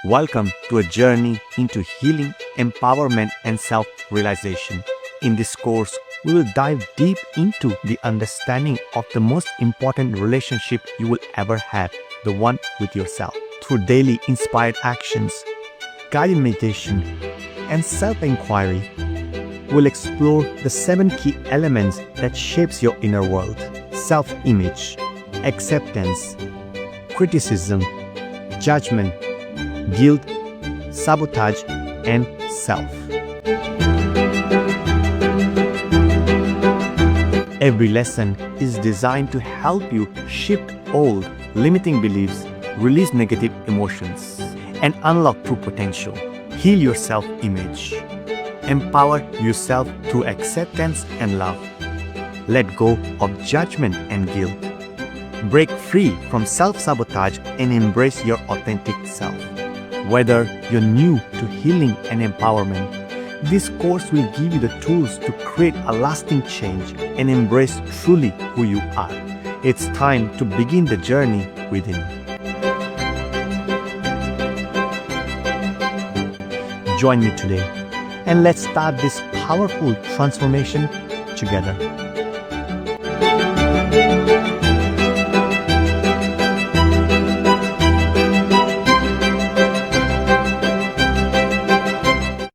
Welcome to a journey into healing, empowerment, and self-realization. In this course, we will dive deep into the understanding of the most important relationship you will ever have, the one with yourself. Through daily inspired actions, guided meditation, and self-inquiry, we'll explore the 7 key elements that shapes your inner world: self-image, acceptance, criticism, judgment, guilt, sabotage, and self. Every lesson is designed to help you shift old, limiting beliefs, release negative emotions, and unlock true potential. Heal your self-image. Empower yourself through acceptance and love. Let go of judgment and guilt. Break free from self-sabotage and embrace your authentic self. Whether you're new to healing and empowerment, this course will give you the tools to create a lasting change and embrace truly who you are. It's time to begin the journey within. Join me today and let's start this powerful transformation together.